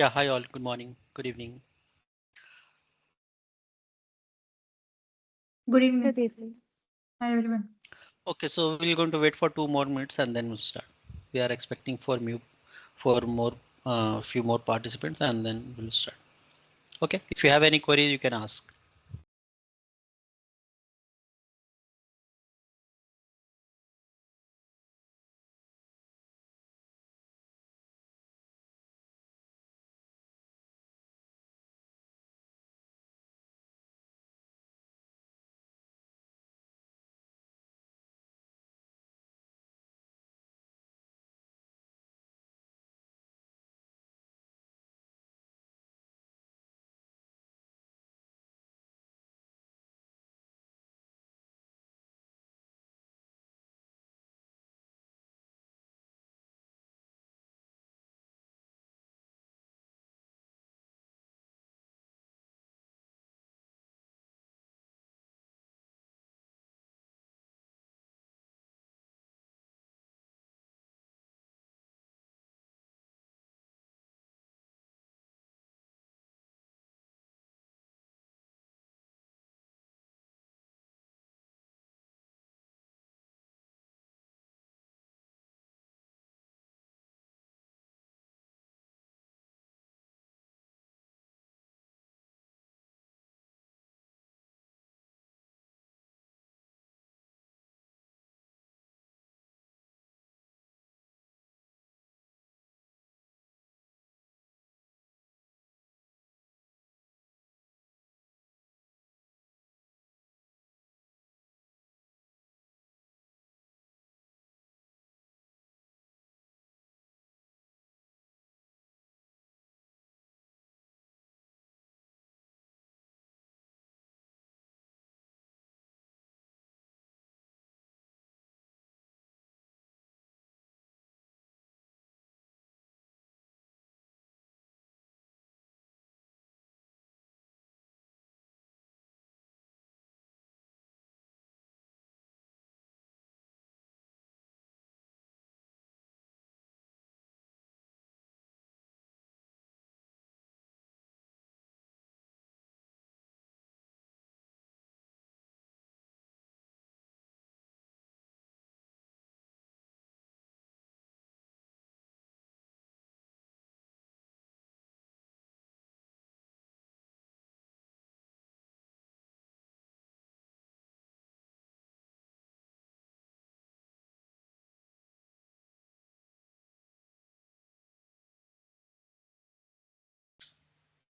Yeah, hi all. Good morning. Good evening. Good evening. Good evening. Hi everyone. Okay, so we're going to wait for 2 more minutes and then we'll start. We are expecting few more participants and then we'll start. Okay, if you have any queries, you can ask.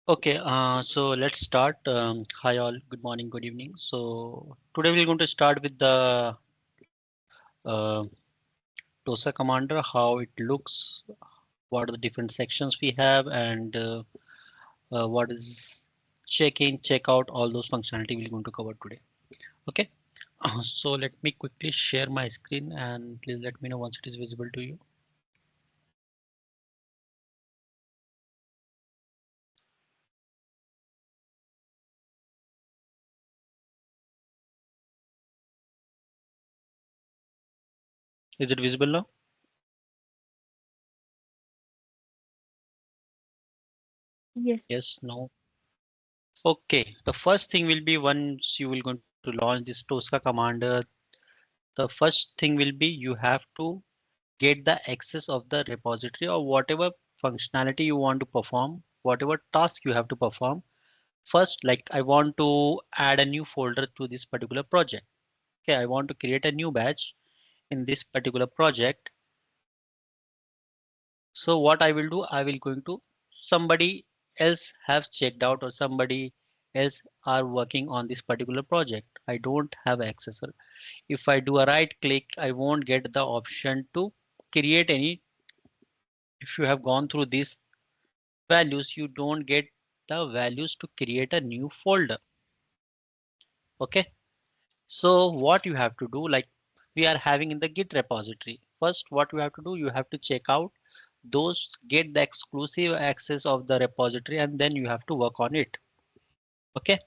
Okay, so let's start. Hi all. Good morning. Good evening. So today we're going to start with the uh, TOSA commander, how it looks, what are the different sections we have, and what is check in, check out, all those functionality we're going to cover today. Okay. So let me quickly share my screen and please let me know once it is visible to you. Is it visible now? Yes. Yes, no. Okay. The first thing will be once you will going to launch this Tosca commander, the first thing will be you have to get the access of the repository or whatever functionality you want to perform, whatever task you have to perform. First, like I want to add a new folder to this particular project. Okay, I want to create a new batch in this particular project. So what I will do, I will going to somebody else have checked out or somebody else are working on this particular project. I don't have access. If I do a right click, I won't get the option to create any. If you have gone through these values, you don't get the values to create a new folder. Okay. So what you have to do, like we are having in the Git repository. First, what you have to do, you have to check out those, get the exclusive access of the repository, and then you have to work on it. Okay.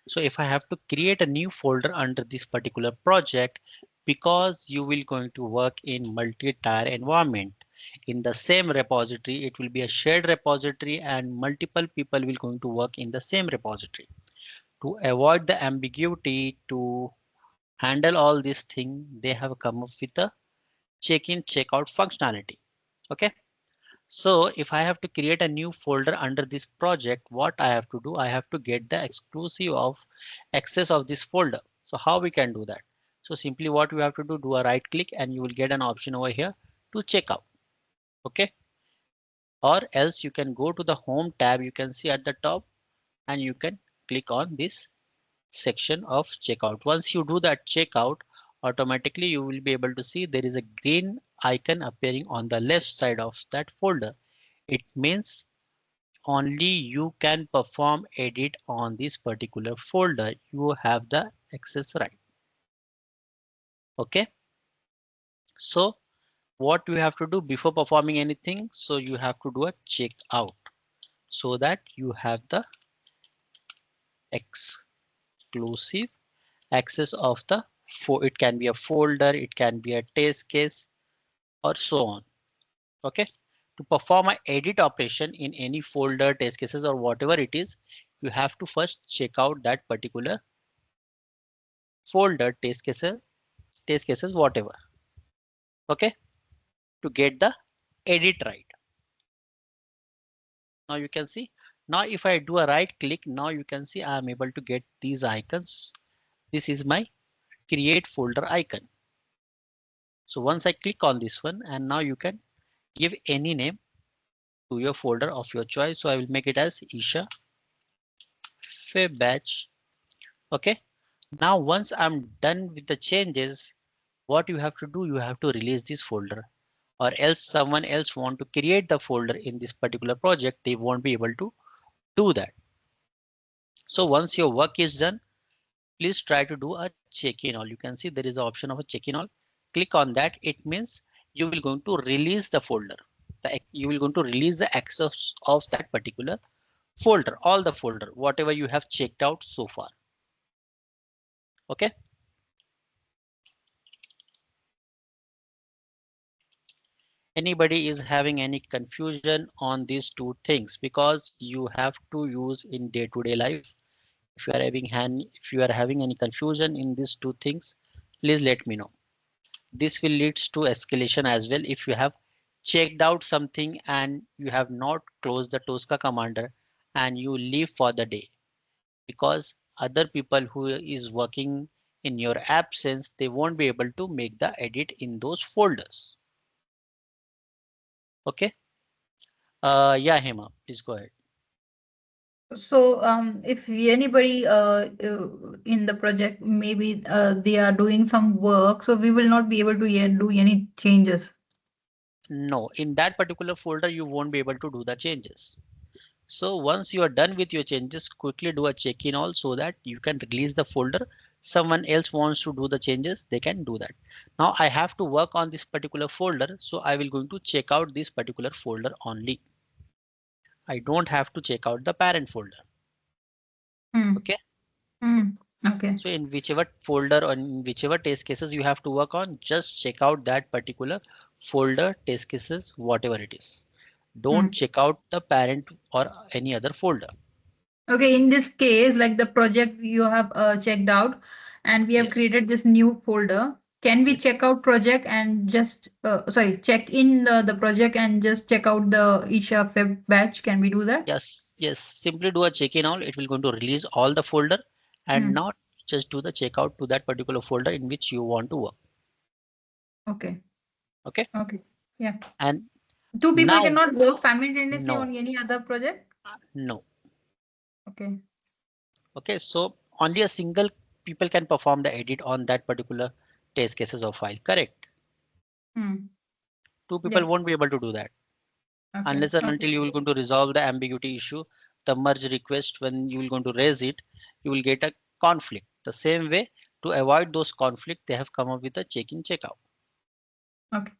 So if I have to create a new folder under this particular project, because you will going to work in multi-tier environment, in the same repository. It will be a shared repository and multiple people will going to work in the same repository. To avoid the ambiguity, to handle all this thing, they have come up with a check-in, check-out functionality. Okay. So if I have to create a new folder under this project, what I have to do, I have to get the exclusive of access of this folder. So how we can do that? So simply what we have to do a right click and you will get an option over here to check out. Okay. Or else you can go to the home tab. You can see at the top and you can click on this section of checkout. Once you do that checkout, automatically you will be able to see there is a green icon appearing on the left side of that folder. It means only you can perform edit on this particular folder. You have the access right. Okay. So what you have to do before performing anything, so you have to do a checkout so that you have the exclusive access of the it can be a folder, it can be a test case or so on. Okay. To perform an edit operation in any folder, test cases or whatever it is, you have to first check out that particular folder, test cases, whatever. Okay. To get the edit right. Now you can see, now if I do a right click, now you can see I am able to get these icons. This is my create folder icon. So once I click on this one, and now you can give any name to your folder of your choice. So I will make it as Isha Feb batch. Okay. Now once I'm done with the changes, what you have to do, you have to release this folder, or else someone else want to create the folder in this particular project, they won't be able to do that. So once your work is done, please try to do a check-in all. You can see there is an option of a check-in all. Click on that. It means you will going to release the folder. You will going to release the access of that particular folder, all the folder, whatever you have checked out so far. Okay. Anybody is having any confusion on these two things, because you have to use in day-to-day life. If you are having any confusion in these two things, please let me know. This will leads to escalation as well. If you have checked out something and you have not closed the Tosca commander and you leave for the day, because other people who is working in your absence, they won't be able to make the edit in those folders. Okay. Yeah, Hema, please go ahead. So, if anybody in the project, maybe they are doing some work, so we will not be able to yet do any changes. No, in that particular folder, you won't be able to do the changes. So once you are done with your changes, quickly do a check-in all so that you can release the folder. Someone else wants to do the changes, they can do that. Now I have to work on this particular folder, so I will going to check out this particular folder only. I don't have to check out the parent folder. Okay. Okay. So in whichever folder or in whichever test cases you have to work on, just check out that particular folder, test cases, whatever it is. Don't check out the parent or any other folder. Okay, in this case, like the project you have checked out, and we have Yes. created this new folder. Can we check Yes. out project and just check in the project and just check out the Isha Feb batch? Can we do that? Yes, yes. Simply do a check-in all. It will going to release all the folder, and Hmm. not just do the checkout to that particular folder in which you want to work. Okay. Okay. Okay. Yeah. And Two people now, cannot work simultaneously no, on any other project. no. Okay. Okay. So only a single people can perform the edit on that particular test cases or file. Correct. Hmm. Two people Yeah. won't be able to do that Okay. unless and Okay. until you will going to resolve the ambiguity issue, the merge request. When you will going to raise it, you will get a conflict. The same way, to avoid those conflict, they have come up with a check-in, check-out. Okay.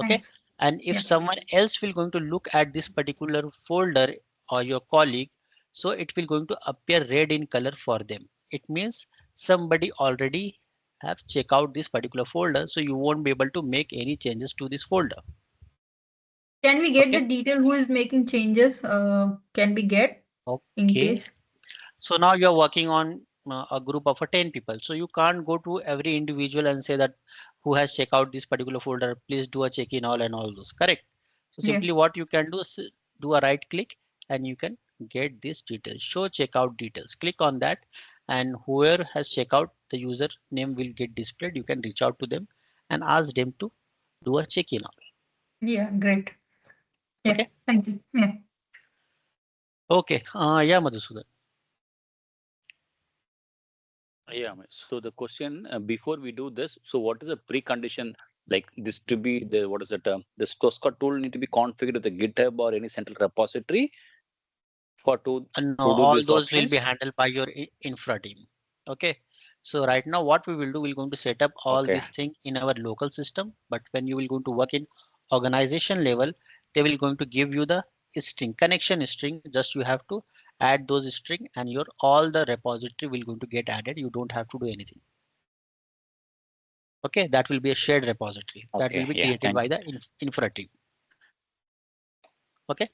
Okay. Thanks. And if Yeah. someone else will going to look at this particular folder or your colleague, so it will going to appear red in color for them. It means somebody already have checked out this particular folder, so you won't be able to make any changes to this folder. Can we get Okay. the detail who is making changes? Can we get in Okay. case? So now you're working on a group of 10 people. So you can't go to every individual and say that who has checked out this particular folder, please do a check in all and all those. Correct. So Yeah. simply what you can do is do a right click and you can get this details. Show checkout details. Click on that and whoever has checked out, the user name will get displayed. You can reach out to them and ask them to do a check in all. Yeah. Great. Yeah. Okay. Thank you. Yeah. Okay. Yeah, Madhusudan. Yeah. So the question before we do this, so what is a precondition like this to be the what is it? The Tosca tool need to be configured with the GitHub or any central repository for No, to do all these those will be options. handled by your infra team. Okay. So right now what we will do, we're going to set up all Okay. this thing in our local system. But when you will going to work in organization level, they will going to give you the string, connection string. Just you have to add those string and your all the repository will going to get added. You don't have to do anything. Okay. That will be a shared repository that will Okay. be Yeah. created Thank by you. the infra team. Okay.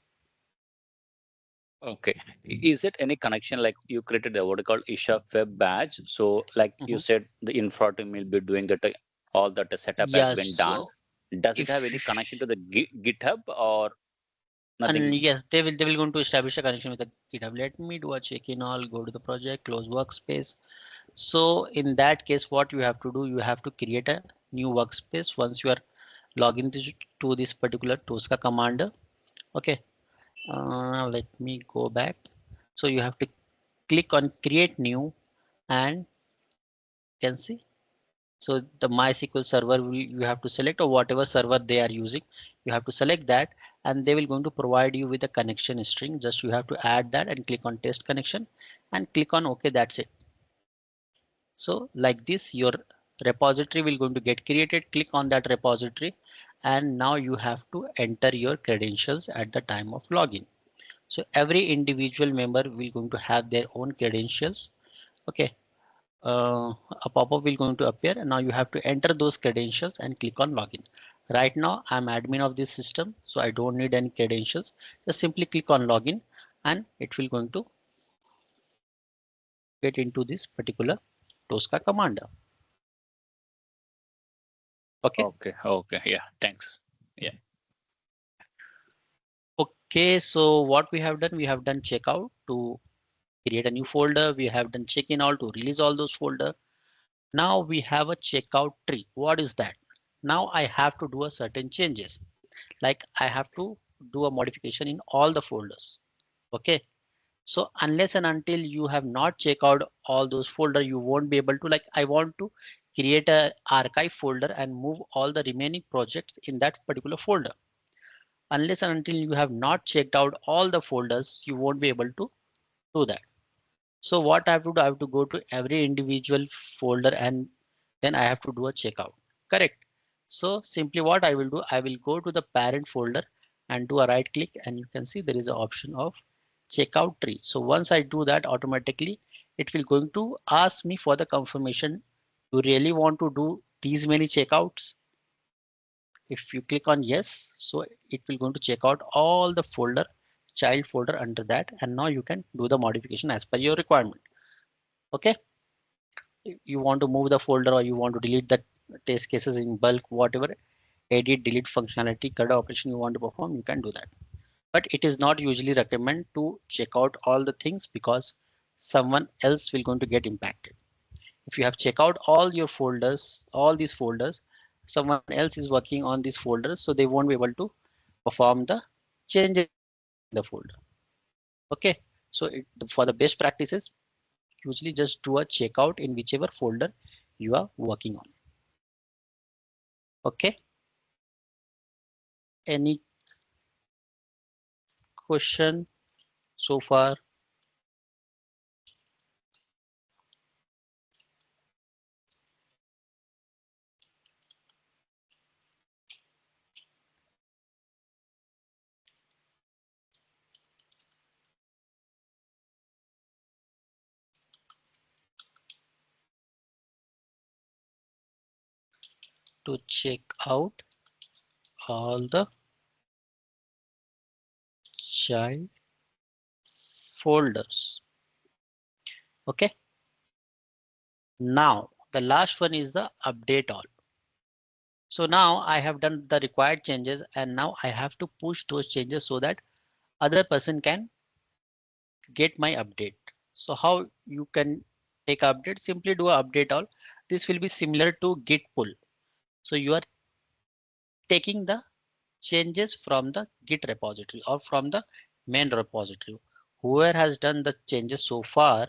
Okay. Is it any connection like you created a what you call Isha web badge? So like you Mhm. said, the infra team will be doing that all that the setup has Yes. been done. So Does it have if any connection to the GitHub or and nothing? yes, they will going to establish a connection with the GitHub. Let me do a check in all, go to the project, close workspace. So in that case, what you have to do, you have to create a new workspace once you are logging to this particular Tosca commander. Okay, let me go back. So you have to click on create new and you can see. So the MySQL server you have to select or whatever server they are using, you have to select that and they will going to provide you with a connection string. Just you have to add that and click on test connection and click on OK. That's it. So like this, your repository will going to get created. Click on that repository and now you have to enter your credentials at the time of login. So every individual member will going to have their own credentials. Okay, a pop-up will going to appear and now you have to enter those credentials and click on login. Right now I'm admin of this system, so I don't need any credentials. Just simply click on login and it will going to get into this particular Tosca commander. Okay. Okay. Okay. Yeah. Thanks. Yeah. Okay, so what we have done, we have done checkout to create a new folder. We have done check in all to release all those folder. Now we have a checkout tree. What is that? Now I have to do a certain changes. Like I have to do a modification in all the folders. Okay. So unless and until you have not checked out all those folder, you won't be able to, like I want to create a archive folder and move all the remaining projects in that particular folder. Unless and until you have not checked out all the folders, you won't be able to do that. So what I have to do, I have to go to every individual folder and then I have to do a checkout. Correct. So simply what I will do, I will go to the parent folder and do a right click and you can see there is an option of checkout tree. So once I do that, automatically it will going to ask me for the confirmation. You really want to do these many checkouts? If you click on yes, so it will going to check out all the folder, child folder under that, and now you can do the modification as per your requirement. Okay, you want to move the folder or you want to delete the test cases in bulk, whatever edit delete functionality CUDA operation you want to perform, you can do that. But it is not usually recommend to check out all the things because someone else will going to get impacted. If you have checked out all your folders, all these folders, someone else is working on these folders, so they won't be able to perform the changes in the folder. Okay, so for the best practices, usually just do a checkout in whichever folder you are working on. Okay, any question so far? To check out all the child folders. Okay. Now the last one is the update all. So now I have done the required changes and now I have to push those changes so that other person can get my update. So how you can take update? Simply do a update all. This will be similar to git pull. So you are taking the changes from the git repository or from the main repository. Whoever has done the changes so far,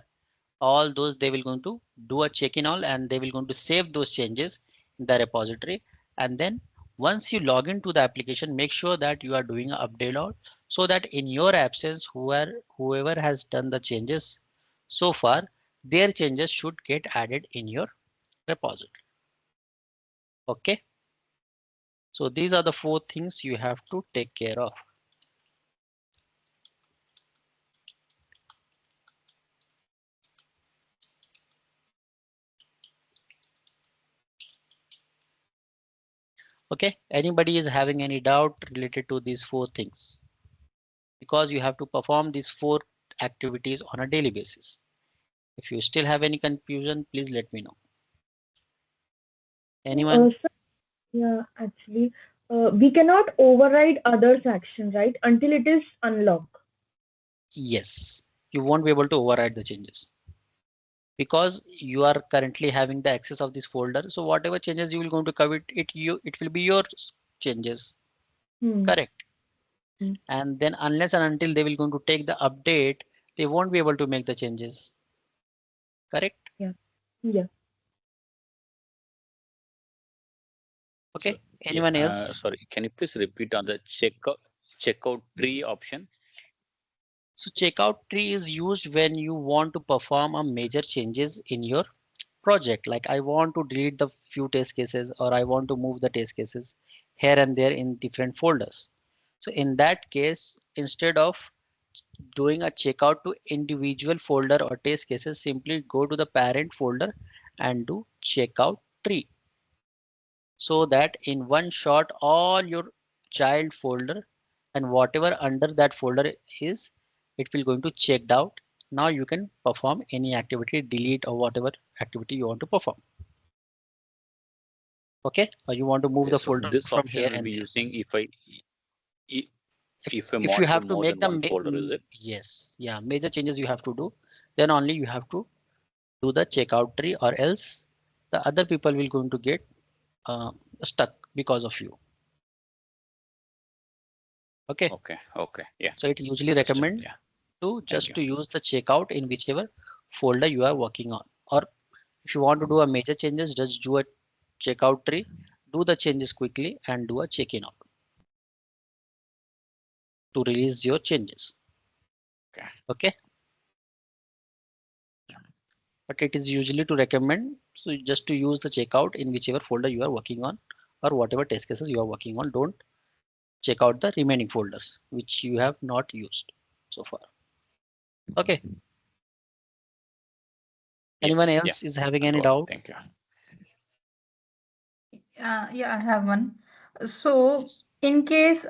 all those they will going to do a check in all and they will going to save those changes in the repository. And then once you log into the application, make sure that you are doing an update all so that in your absence, whoever has done the changes so far, their changes should get added in your repository. Okay. So these are the 4 things you have to take care of. Okay, anybody is having any doubt related to these 4 things? Because you have to perform these 4 activities on a daily basis. If you still have any confusion, please let me know. Anyone? Sir, yeah, actually, we cannot override others' action, right? Until it is unlocked. Yes, you won't be able to override the changes because you are currently having the access of this folder. So whatever changes you will going to commit, it will be your changes. Correct. And then unless and until they will going to take the update, they won't be able to make the changes. Correct? Yeah. Yeah. Okay. So, Anyone else? sorry, can you please repeat on the checkout tree option? So checkout tree is used when you want to perform a major changes in your project. Like I want to delete the few test cases or I want to move the test cases here and there in different folders. So in that case, instead of doing a checkout to individual folder or test cases, simply go to the parent folder and do checkout tree. So that in one shot, all your child folder and whatever under that folder is, it will going to checked out. Now you can perform any activity, delete or whatever activity you want to perform. Okay, or you want to move Okay, the so folder this from option here will and be there. using if I If you monitor have to more make than one folder, is it? yes, yeah, major changes you have to do, then only you have to do the checkout tree or else the other people will going to get stuck because of you. Okay. Okay, yeah. So it usually Understood. recommend Yeah. to Thank just you. to use the checkout in whichever folder you are working on. Or if you want to do a major changes, just do a checkout tree, do the changes quickly and do a check-in out to release your changes. Okay. Okay. But it is usually to recommend so just to use the checkout in whichever folder you are working on or whatever test cases you are working on. Don't check out the remaining folders which you have not used so far. Okay. Anyone Yeah. else is having any Got it. doubt? Thank you. Yeah, I have one. So Yes. in case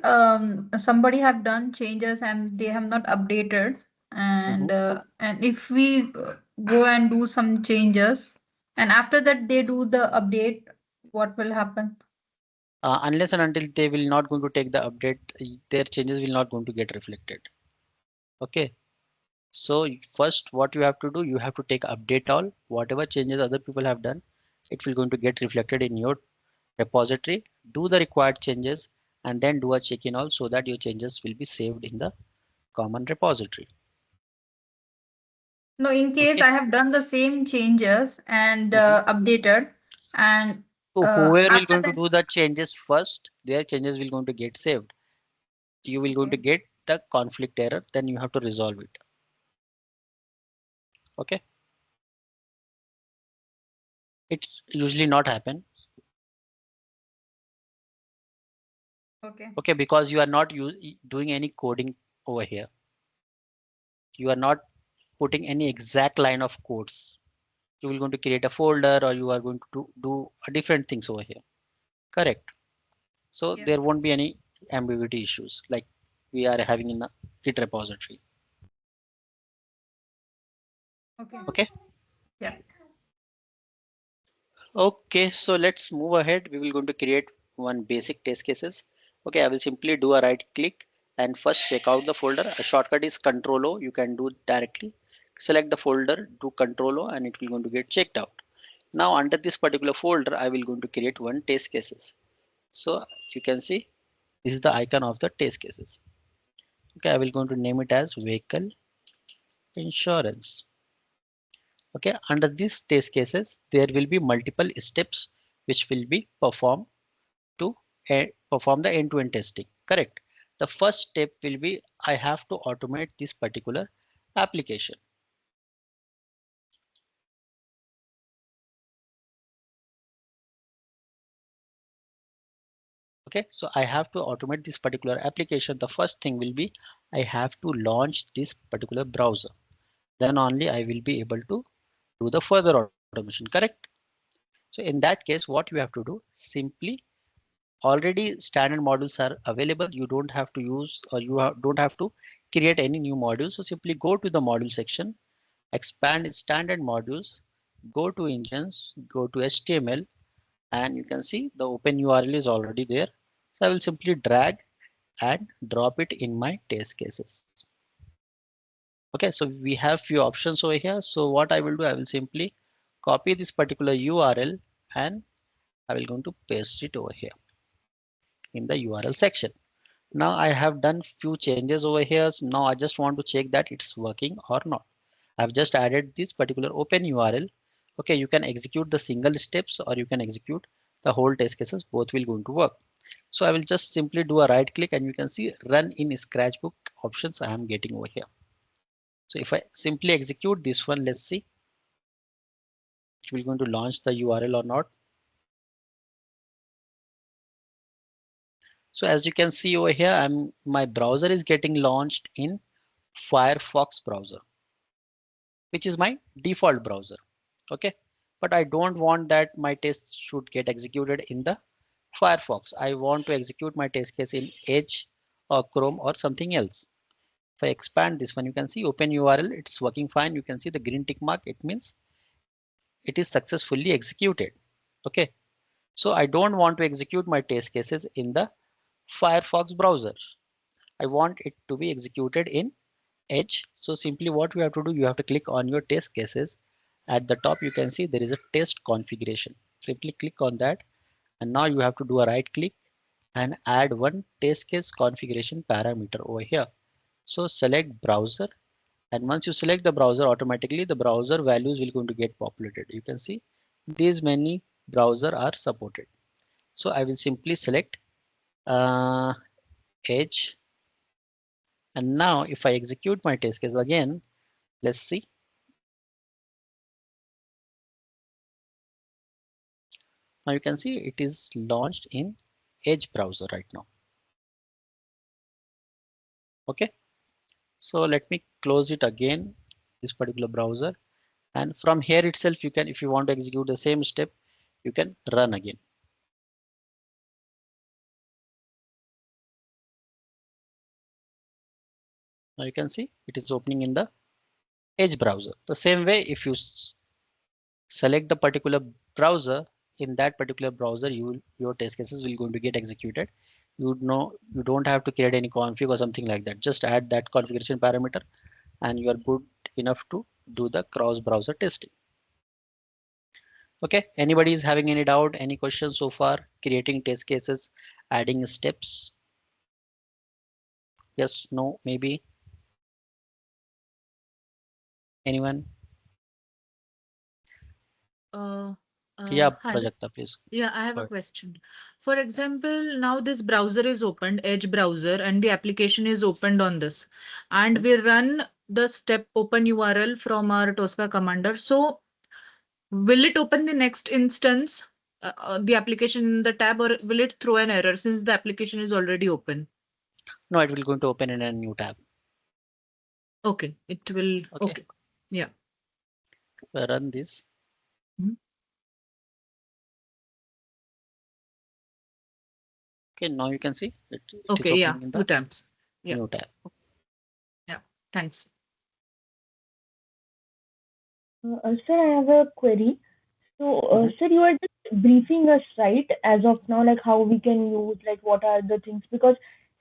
somebody have done changes and they have not updated, Mhm. and if we go and do some changes, and after that they do the update, what will happen? Unless and until they will not going to take the update, their changes will not going to get reflected. Okay. So first what you have to do, you have to take update all, whatever changes other people have done, it will going to get reflected in your repository, do the required changes and then do a check-in all so that your changes will be saved in the common repository. No, in case Okay. I have done the same changes and Mhm. updated, and So whoever will after going to that, do the changes first, their changes will going to get saved. You will going to okay. get the conflict error, then you have to resolve it. Okay. It usually not happen. Okay. Okay, because you are not doing any coding over here. You are not putting any exact line of codes. You will going to create a folder or you are going to do a different things over here. Correct. So Yeah. there won't be any ambiguity issues like we are having in the Git repository. Okay. Okay. Yeah. Okay, so let's move ahead. We will going to create one basic test cases. Okay, I will simply do a right click and first check out the folder. A shortcut is Control O. You can do directly. Select the folder, do Control O, and it will going to get checked out. Now under this particular folder, I will going to create one test cases. So you can see this is the icon of the test cases. Okay, I will going to name it as vehicle insurance. Okay, under these test cases, there will be multiple steps which will be performed to perform the end-to-end testing. Correct. The first step will be I have to automate this particular application. Okay, so I have to automate this particular application. The first thing will be I have to launch this particular browser. Then only I will be able to do the further automation. Correct. So in that case, what you have to do, simply already standard modules are available. You don't have to use or don't have to create any new modules. So simply go to the module section, expand standard modules, go to engines, go to HTML, and you can see the open URL is already there. So I will simply drag and drop it in my test cases. Okay, so we have few options over here. So what I will do, I will simply copy this particular URL and I will going to paste it over here in the URL section. Now I have done few changes over here. So now I just want to check that it's working or not. I've just added this particular open URL. Okay, you can execute the single steps or you can execute the whole test cases. Both will going to work. So I will just simply do a right click and you can see run in Scratchbook options I am getting over here. So if I simply execute this one, let's see it will going to launch the URL or not. So as you can see over here, my browser is getting launched in Firefox browser, which is my default browser. Okay, but I don't want that my tests should get executed in the Firefox. I want to execute my test case in Edge or Chrome or something else. If I expand this one, you can see open URL, it's working fine. You can see the green tick mark. It means it is successfully executed. Okay, so I don't want to execute my test cases in the Firefox browser. I want it to be executed in Edge. So simply what we have to do, you have to click on your test cases. At the top, you can see there is a test configuration. Simply click on that. And now you have to do a right click and add one test case configuration parameter over here. So select browser. And once you select the browser, automatically the browser values will going to get populated. You can see these many browser are supported. So I will simply select Edge. And now if I execute my test case again, let's see. Now you can see it is launched in Edge browser right now. Okay, so let me close it again, this particular browser, and from here itself you can, if you want to execute the same step, you can run again. Now you can see it is opening in the Edge browser. The same way, if you select the particular browser, in that particular browser your test cases will going to get executed. You don't have to create any config or something like that. Just add that configuration parameter and you are good enough to do the cross browser testing. Okay, anybody is having any doubt, any questions so far? Creating test cases, adding steps? Yes, no, maybe? Anyone? Uh, Yeah, Hi. Prajakta, please. Yeah, I have Go a ahead. question. For example, now this browser is opened, Edge browser, and the application is opened on this. And we run the step open URL from our Tosca commander. So will it open the next instance, the application in the tab, or will it throw an error since the application is already open? No, it will going to open in a new tab. Okay, it will. Okay. Okay. Yeah. Run this. Mhm. Okay, now you can see it is Okay, yeah, opening in two the tabs. Yeah. new tab. Thanks. Sir, I have a query. So, sir, you are just briefing us, right, as of now, like how we can use, like what are the things, because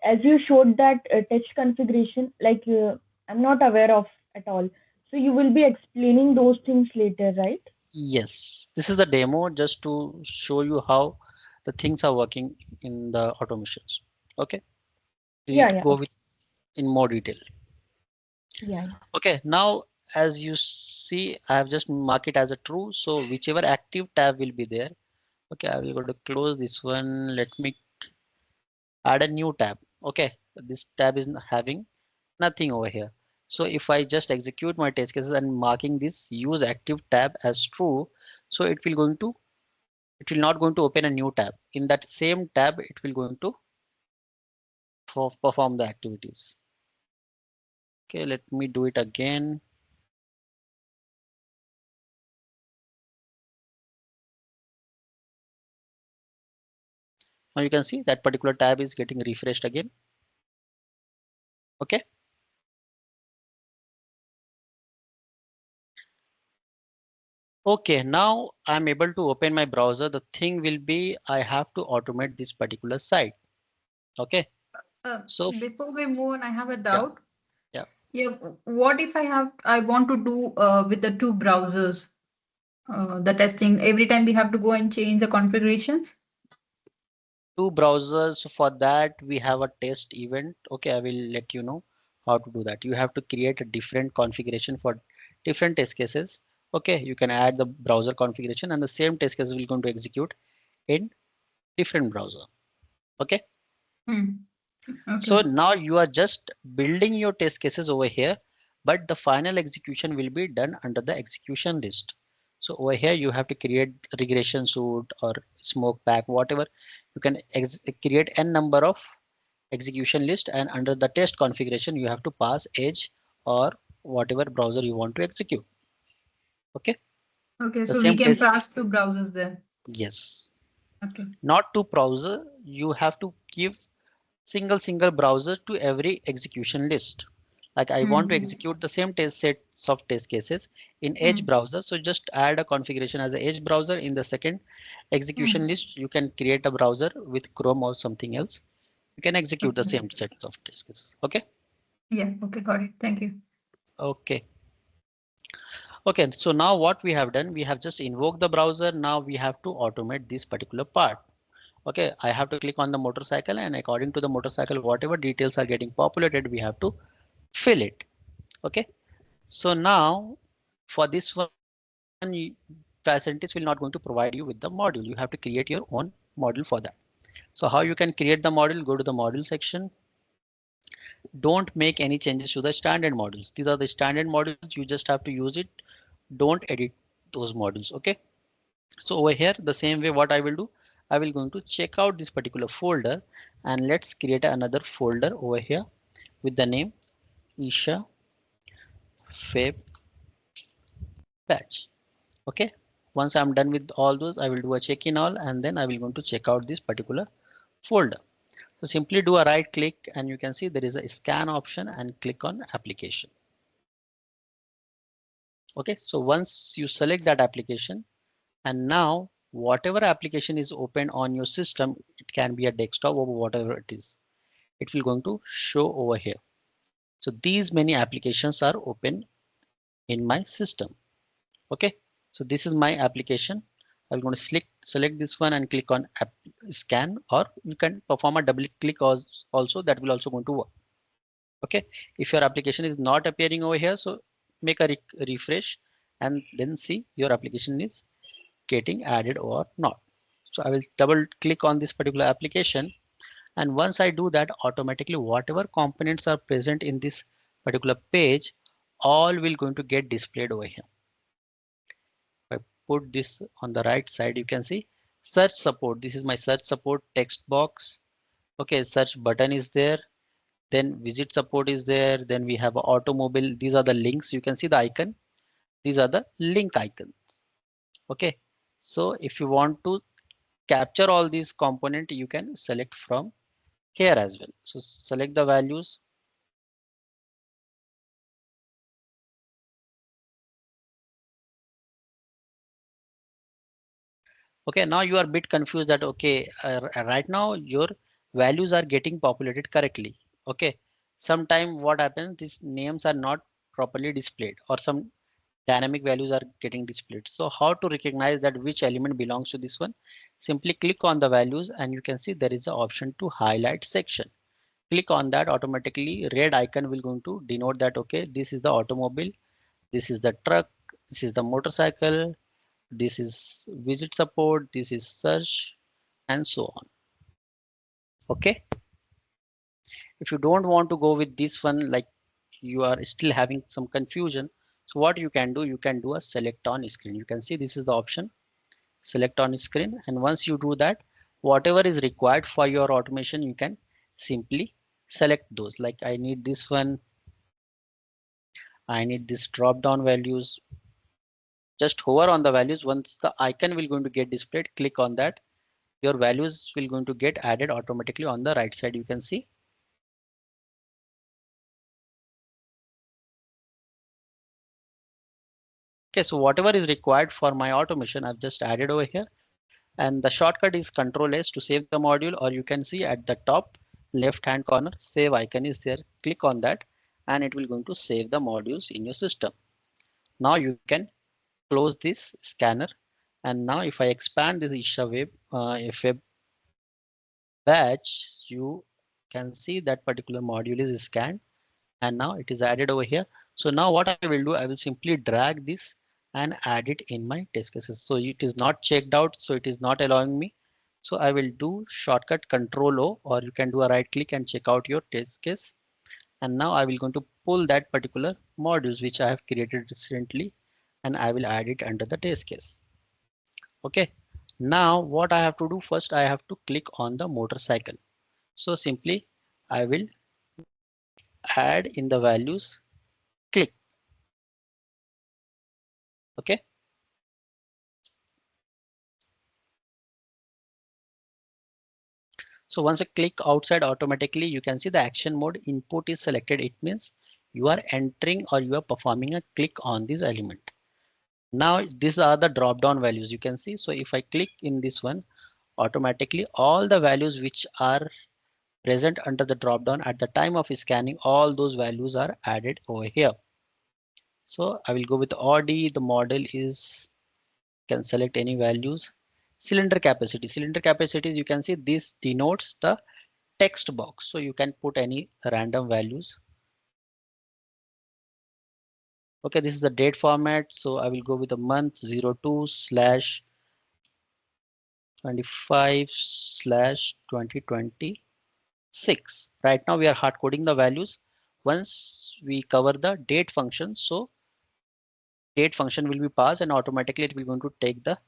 as you showed that test configuration, like I'm not aware of at all. So you will be explaining those things later, right? Yes, this is the demo just to show you how the things are working in the automations. Okay, Yeah, we'll yeah, go okay. with in more detail. Yeah, Okay, now as you see, I have just marked it as a true. So whichever active tab will be there. Okay, I will go to close this one. Let me add a new tab. Okay, this tab is having nothing over here. So if I just execute my test cases and marking this use active tab as true, so it will not going to open a new tab. In that same tab, it will going to perform the activities. Okay, let me do it again. Now you can see that particular tab is getting refreshed again. Okay. Okay, now I'm able to open my browser. The thing will be I have to automate this particular site. Okay. So Before we move on, I have a yeah, doubt. yeah. Yeah, what if I want to do with the two browsers, the testing every time we have to go and change the configurations? Two browsers. So for that we have a test event. Okay, I will let you know how to do that. You have to create a different configuration for different test cases. Okay, you can add the browser configuration and the same test case will going to execute in different browser. Okay. So Okay. now you are just building your test cases over here, but the final execution will be done under the execution list. So over here you have to create regression suite or smoke pack, whatever. You can create n number of execution list, and under the test configuration you have to pass Edge or whatever browser you want to execute. Okay. Okay, The so we same can test. pass two browsers there. Yes. Okay. Not to browser. You have to give single browser to every execution list. Like I want to execute the same test sets of test cases in Edge browser. So just add a configuration as a Edge browser. In the second execution list, you can create a browser with Chrome or something else. You can execute the Okay. same sets of test cases. Okay. Yeah. Okay. Got it. Thank you. Okay. Okay. So now what we have done, we have just invoked the browser. Now we have to automate this particular part. Okay, I have to click on the motorcycle, and according to the motorcycle, whatever details are getting populated, we have to fill it. Okay, so now for this one, Tricentis will not going to provide you with the module. You have to create your own module for that. So how you can create the module? Go to the module section. Don't make any changes to the standard modules. These are the standard modules. You just have to use it. Don't edit those modules. Okay. So over here, the same way what I will do, I will going to check out this particular folder, and let's create another folder over here with the name Isha Fab Patch. Okay. Once I'm done with all those, I will do a check in all, and then I will going to check out this particular folder. So simply do a right click, and you can see there is a scan option, and click on application. Okay. So once you select that application, and now whatever application is open on your system, it can be a desktop or whatever it is, it will going to show over here. So these many applications are open in my system. Okay, so this is my application. I'm going to select this one and click on app scan, or you can perform a double click also, that will also going to work. Okay, if your application is not appearing over here, so make a refresh and then see your application is getting added or not. So I will double click on this particular application, and once I do that, automatically whatever components are present in this particular page, all will going to get displayed over here. If I put this on the right side, you can see search support. This is my search support text box. Okay, search button is there. Then visit support is there. Then we have automobile. These are the links. You can see the icon. These are the link icons. Okay, so if you want to capture all these components, you can select from here as well. So select the values. Okay, now you are a bit confused that okay, right now your values are getting populated correctly. Okay, sometime what happens, these names are not properly displayed or some dynamic values are getting displayed. So how to recognize that which element belongs to this one? Simply click on the values and you can see there is an option to highlight section. Click on that, automatically red icon will going to denote that okay, this is the automobile, this is the truck, this is the motorcycle, this is visit support, this is search, and so on. Okay, if you don't want to go with this one, like you are still having some confusion, so what you can do a select on screen. You can see this is the option, select on screen, and once you do that, whatever is required for your automation, you can simply select those. Like I need this one, I need this drop down values. Just hover on the values. Once the icon will going to get displayed, click on that. Your values will going to get added automatically on the right side. You can see. Okay, so whatever is required for my automation, I've just added over here. And the shortcut is Control S to save the module, or you can see at the top left hand corner, save icon is there. Click on that and it will going to save the modules in your system. Now you can close this scanner. And now if I expand this Isha web, web batch, you can see that particular module is scanned and now it is added over here. So now what I will do, I will simply drag this and add it in my test cases. So it is not checked out, so it is not allowing me. So I will do shortcut Control O, or you can do a right click and check out your test case. And now I will going to pull that particular modules which I have created recently and I will add it under the test case. Okay. Now what I have to do, first I have to click on the motorcycle. So simply I will add in the values, click. Okay. So once I click outside, automatically you can see the action mode input is selected. It means you are entering or you are performing a click on this element. Now these are the drop down values you can see. So if I click in this one, automatically all the values which are present under the drop down at the time of scanning, all those values are added over here. So I will go with Audi. The model is, can select any values. Cylinder capacities, you can see this denotes the text box, so you can put any random values. Okay, this is the date format, so I will go with the month 02/25/2026. Right now we are hard coding the values. Once we cover the date function, so date function will be passed and automatically it will going to take the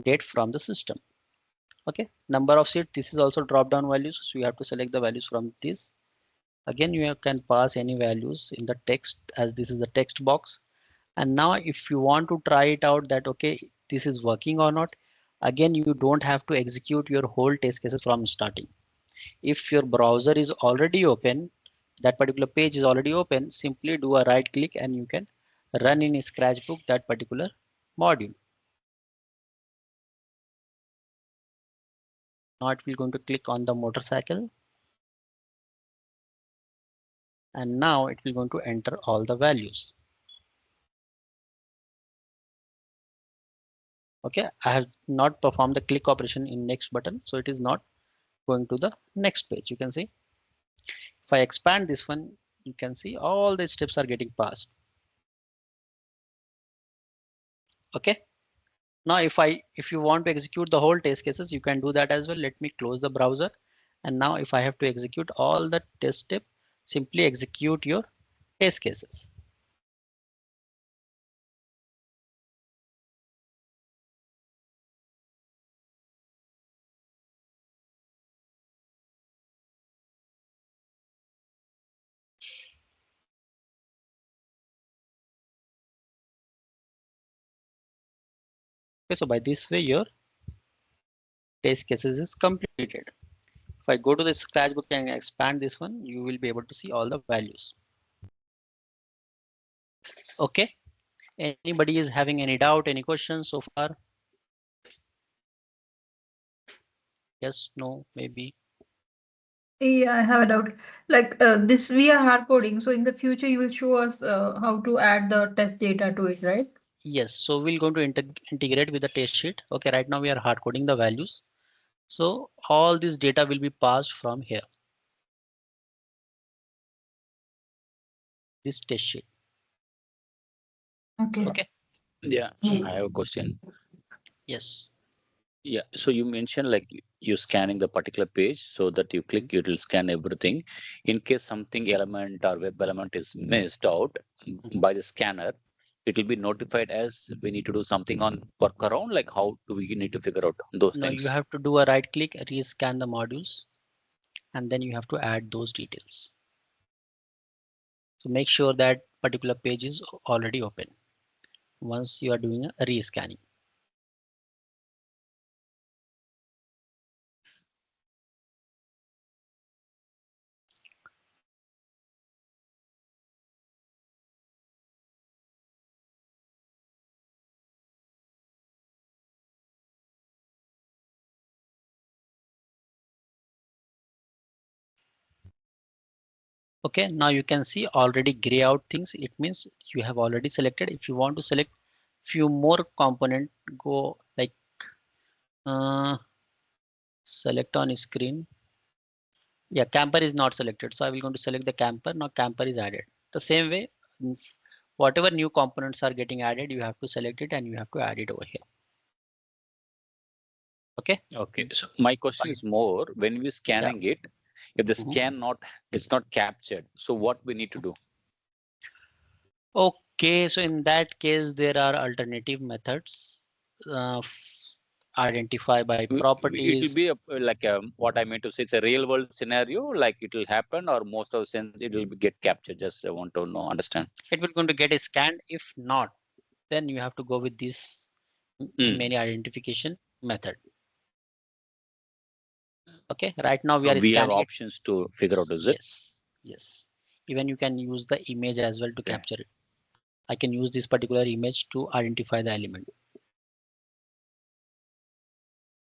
date from the system. Okay, number of seats, this is also drop down values, so you have to select the values from this. Again, you can pass any values in the text, as this is the text box. And now if you want to try it out that okay, this is working or not, again you don't have to execute your whole test cases from starting. If your browser is already open, that particular page is already open, simply do a right click and you can run in Scratchbook that particular module. Now it will going to click on the motorcycle and now it will going to enter all the values. Okay, I have not performed the click operation in next button, so it is not going to the next page. You can see if I expand this one, you can see all the steps are getting passed. Okay, now if you want to execute the whole test cases, you can do that as well. Let me close the browser, and now if I have to execute all the test step, simply execute your test cases. Okay, so by this way your test cases is completed. If I go to the Scratchbook and expand this one, you will be able to see all the values. Okay, anybody is having any doubt, any questions so far? Yes, no, maybe. Yeah, I have a doubt. Like this, we are hard coding. So in the future, you will show us how to add the test data to it, right? Yes, so we're going to integrate with the test sheet. Okay, right now we are hard coding the values. So all this data will be passed from here. This test sheet. Okay. Okay. Yeah, I have a question. Yes. Yeah, so you mentioned like you're scanning the particular page so that you click, it will scan everything. In case something element or web element is missed out by the scanner, it will be notified as we need to do something on workaround. Like how do we need to figure out those No, you things? have to do a right click, rescan the modules, and then you have to add those details. So make sure that particular page is already open once you are doing a rescanning. Okay, now you can see already gray out things. It means you have already selected. If you want to select few more component, go like select on screen. Yeah, camper is not selected. So I will going to select the camper. Now camper is added. The same way, whatever new components are getting added, you have to select it and you have to add it over here. Okay. Okay, so my question is more when we're scanning it, if the Mhm. scan it's not captured, so what we need to do? Okay, so in that case, there are alternative methods. Identify by It will properties. be like what I meant to say, it's a real world scenario, like it will happen, or most of the sense it will get captured. Just I want to know, understand. It will going to get scanned. If not, then you have to go with this many identification method. Okay, right now we So are we have scanning it. options to figure out, is it? Yes, yes. Even you can use the image as well to Okay. capture it. I can use this particular image to identify the element.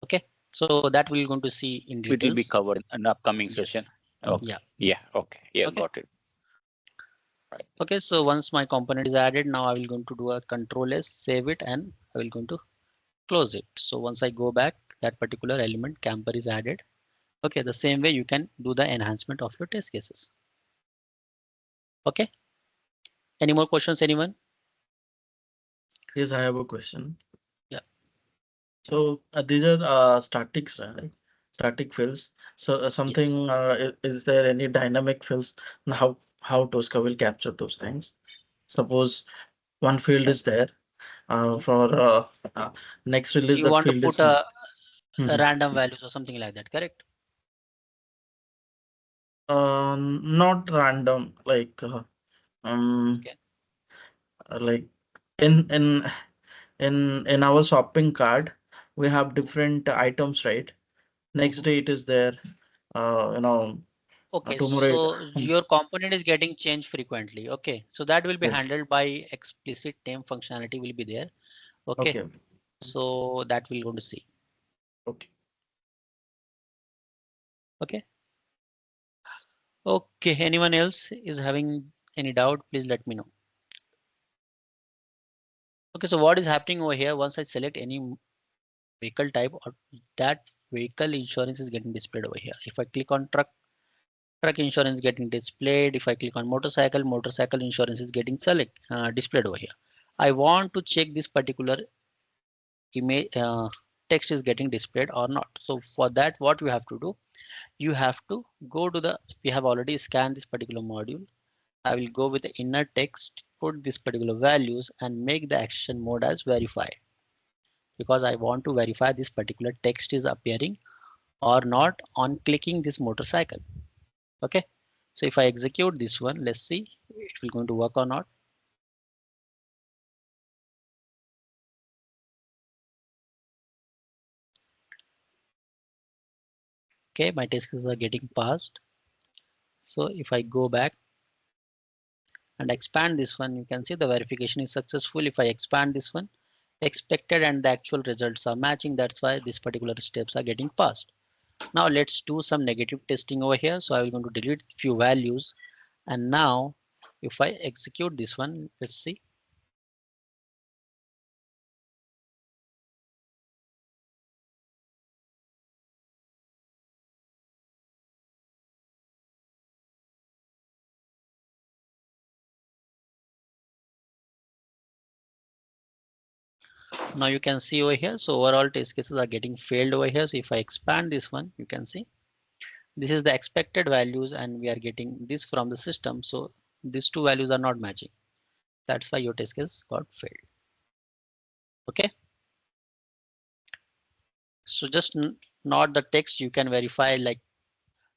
Okay, so that we're going to see in details. It will be covered in an upcoming session. Yes. Okay. Yeah. Yeah. Okay. Yeah. Okay. Got it. Right. Okay, so once my component is added, now I will going to do a control S, save it, and I will going to close it. So once I go back, that particular element camper is added. Okay, the same way you can do the enhancement of your test cases. Okay. Any more questions, anyone? Yes, I have a question. Yeah. So these are statics, right? Static fields. So something is there any dynamic fields? And how Tosca will capture those things? Suppose one field is there. For next release, You that want to field put is a Mhm. random values or something like that, correct? Not random, like Okay. like in in in our shopping cart, we have different items, right? Next day it is there. Okay, Tomorrow. so your component is getting changed frequently. Okay, so that will be Yes. handled by explicit name functionality will be there. Okay, Okay. so that we're going to see. Okay. Okay. Okay, anyone else is having any doubt, please let me know. Okay, so what is happening over here, once I select any vehicle type, or that vehicle insurance is getting displayed over here. If I click on truck insurance getting displayed. If I click on motorcycle insurance is getting displayed over here. I want to check this particular image text is getting displayed or not. So for that, what you have to do, you have to go to we have already scanned this particular module. I will go with the inner text, put this particular values and make the action mode as verify, because I want to verify this particular text is appearing or not on clicking this motorcycle. Okay, so if I execute this one, let's see it will going to work or not. Okay, my test cases are getting passed. So if I go back and expand this one, you can see the verification is successful. If I expand this one, expected and the actual results are matching. That's why these particular steps are getting passed. Now let's do some negative testing over here. So I'm going to delete few values. And now if I execute this one, let's see. Now you can see over here. So overall test cases are getting failed over here. So if I expand this one, you can see this is the expected values and we are getting this from the system. So these two values are not matching. That's why your test case got failed. Okay. So just not the text, you can verify like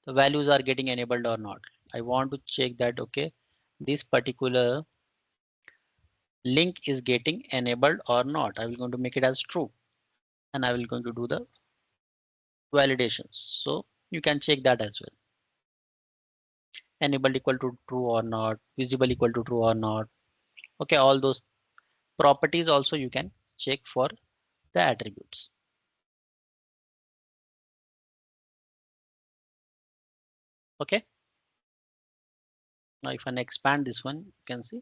the values are getting enabled or not. I want to check that, okay, this particular link is getting enabled or not. I will going to make it as true and I will going to do the validations. So you can check that as well. Enabled equal to true or not, visible equal to true or not. Okay, all those properties also you can check for the attributes. Okay. Now if I expand this one, you can see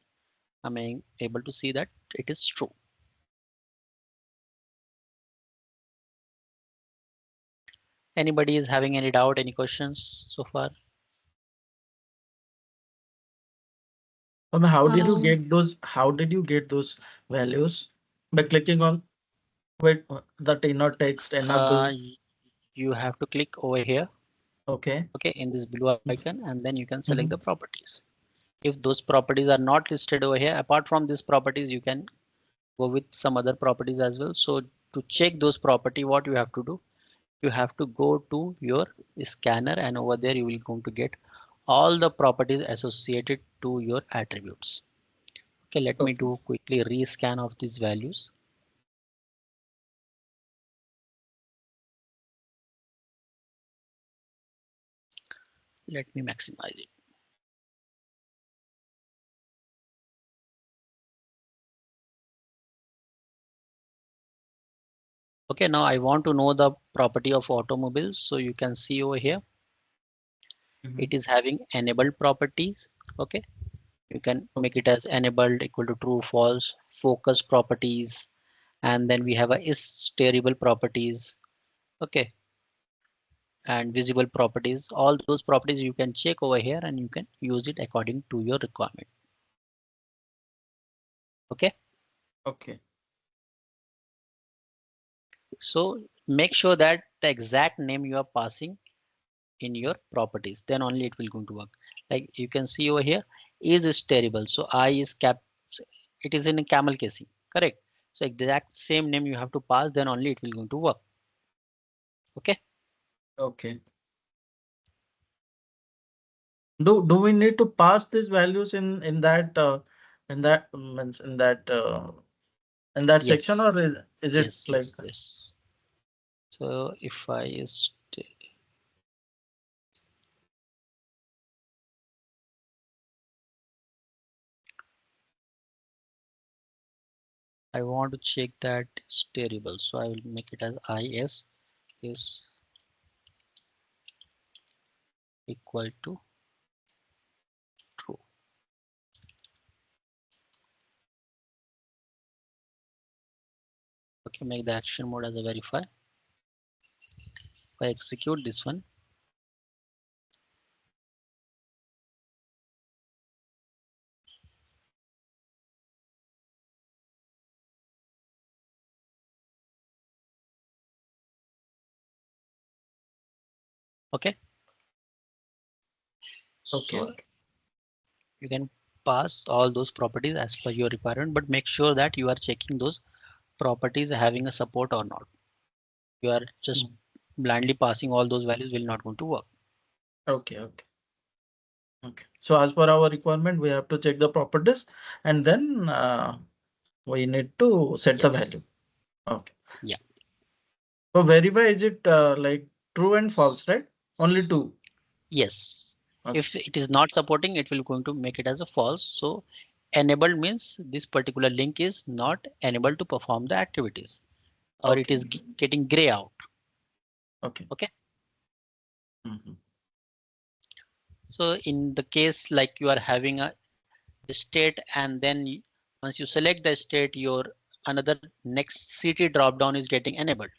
I'm able to see that it is true. Anybody is having any doubt, any questions so far? How did you Um, get those? How did you get those values? By clicking on the inner text enable. You have to click over here, Okay. okay, in this blue icon, and then you can select Mhm. the properties. If those properties are not listed over here, apart from these properties, you can go with some other properties as well. So to check those property, what you have to do, you have to go to your scanner and over there you will going to get all the properties associated to your attributes. Okay, let me Okay. do quickly rescan of these values. Let me maximize it. Okay, now I want to know the property of automobiles. So you can see over here, it is having enabled properties. Okay, you can make it as enabled equal to true, false, focus properties, and then we have a is steerable properties. Okay, and visible properties. All those properties you can check over here and you can use it according to your requirement. Okay. Okay. So make sure that the exact name you are passing in your properties, then only it will going to work. Like you can see over here, is terrible. So I is cap, it is in a camel casing, correct? So exact same name you have to pass, then only it will going to work. Okay. Okay. Do we need to pass these values in that means in that section, Yes. or is it Yes. like Yes. Yes. So if I is I want to check that it's terrible. So I will make it as is is equal to true. Okay, make the action mode as a verify. If I execute this one, okay. okay? So you can pass all those properties as per your requirement, but make sure that you are checking those properties having a support or not. You are just blindly passing all those values will not going to work. Okay. Okay. Okay. So as per our requirement, we have to check the properties and then we need to set the value. Yes. Okay. Yeah. So verify, is it like true and false, right? Only two. Yes. Okay. If it is not supporting, it will going to make it as a false. So enabled means this particular link is not enabled to perform the activities, or it Okay. is getting gray out. Okay. Okay. Mhm. So in the case like you are having a state and then once you select the state, your another next city drop down is getting enabled.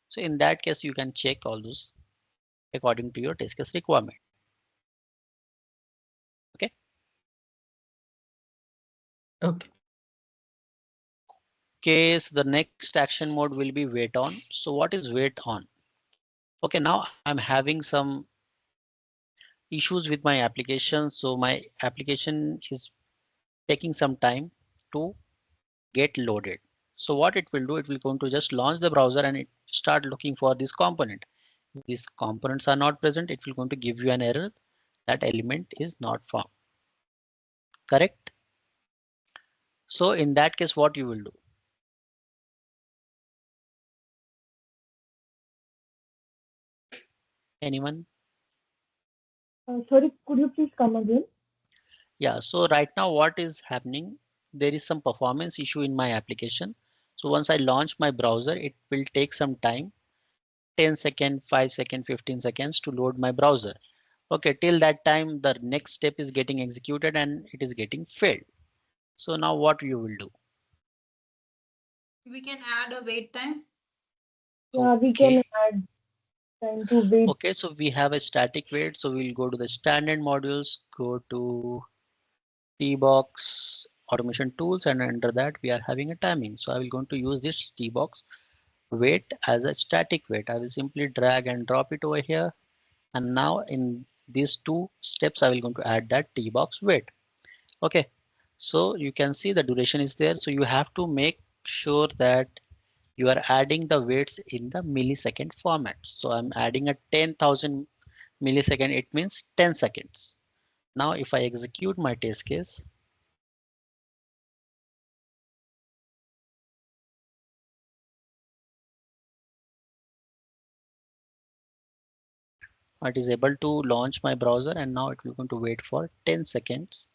So in that case, you can check all those according to your test case requirement. Okay. Okay. Case the next action mode will be wait on. So what is wait on? Okay, now I'm having some issues with my application. So my application is taking some time to get loaded. So what it will do, it will going to just launch the browser and it start looking for this component. If these components are not present, it will going to give you an error that element is not found. Correct? So in that case, what you will do? Anyone? Sorry, could you please come again? Yeah, so right now what is happening? There is some performance issue in my application. So once I launch my browser, it will take some time, 10 seconds, 5 seconds, 15 seconds to load my browser. Okay, till that time, the next step is getting executed and it is getting failed. So now what you will do? We can add a wait time. Yeah, we can Okay. add time to wait. Okay, so we have a static wait. So we'll go to the standard modules, go to Tbox automation tools, and under that we are having a timing. So I will going to use this Tbox wait as a static wait. I will simply drag and drop it over here. And now in these two steps, I will going to add that Tbox wait. Okay, so you can see the duration is there. So you have to make sure that you are adding the weights in the millisecond format. So I'm adding a 10,000 millisecond. It means 10 seconds. Now if I execute my test case, it is able to launch my browser and now it will going to wait for 10 seconds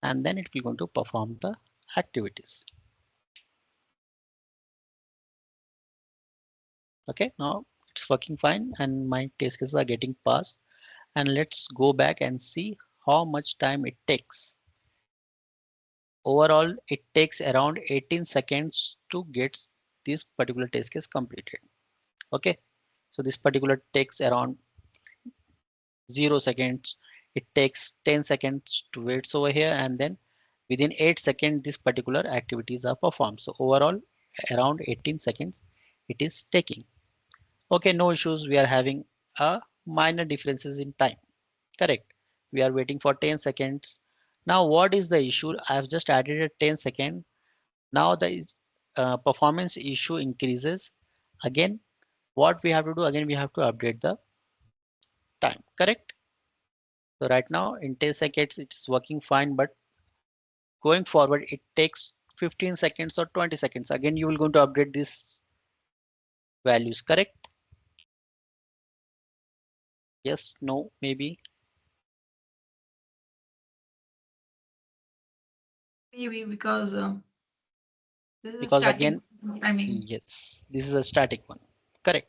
and then it will going to perform the activities. Okay, now it's working fine and my test cases are getting passed. And let's go back and see how much time it takes. Overall, it takes around 18 seconds to get this particular test case completed. Okay, so this particular takes around 0 seconds. It takes 10 seconds to wait over here and then within 8 seconds this particular activities are performed. So overall around 18 seconds it is taking. Okay, no issues. We are having a minor differences in time. Correct. We are waiting for 10 seconds. Now what is the issue? I have just added a 10 second. Now the performance issue increases. Again, what we have to do, again we have to update the time. Correct. So right now in 10 seconds it's working fine, but going forward it takes 15 seconds or 20 seconds. Again you will going to update these values. Correct. Yes, no, maybe. Maybe because this is a Because static again, timing. yes, this is a static one. Correct.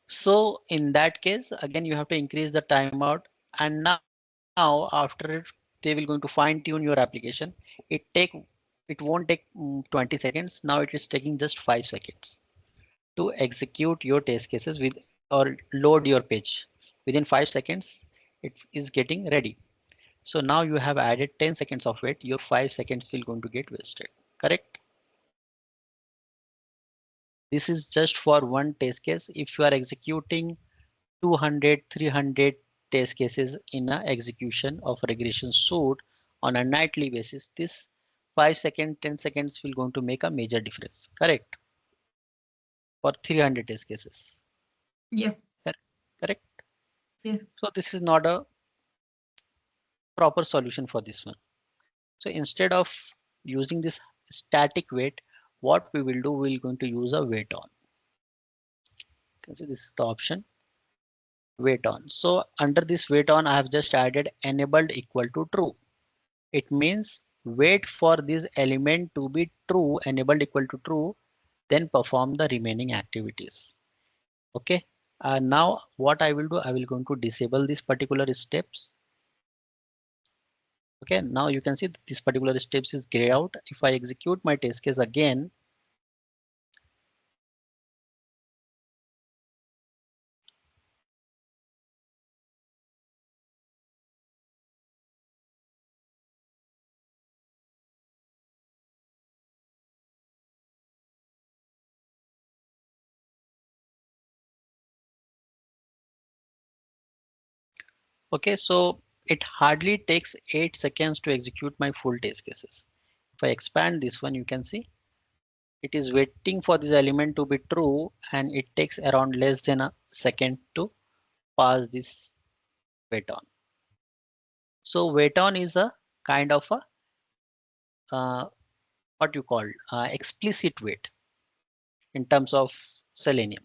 So in that case, again, you have to increase the timeout. And now after it, they will going to fine tune your application. It won't take 20 seconds. Now it is taking just 5 seconds to execute your test cases with or load your page. Within 5 seconds, it is getting ready. So now you have added 10 seconds of wait. Your 5 seconds will going to get wasted. Correct. This is just for one test case. If you are executing 200, 300 test cases in a execution of regression suite on a nightly basis, this 5 seconds, 10 seconds will going to make a major difference. Correct. For 300 test cases. Yeah. Correct. Yeah. So this is not a proper solution for this one. So instead of using this static wait, what we will do, we're going to use a wait on. So this is the option wait on. So under this wait on, I have just added enabled equal to true. It means wait for this element to be true, enabled equal to true, then perform the remaining activities. Okay. Now what I will do, I will going to disable these particular steps. Okay, now you can see that this particular steps is grayed out. If I execute my test case again, okay, so it hardly takes 8 seconds to execute my full test cases. If I expand this one, you can see it is waiting for this element to be true, and it takes around less than a second to pass this wait on. So wait on is a kind of a what you call explicit wait in terms of Selenium.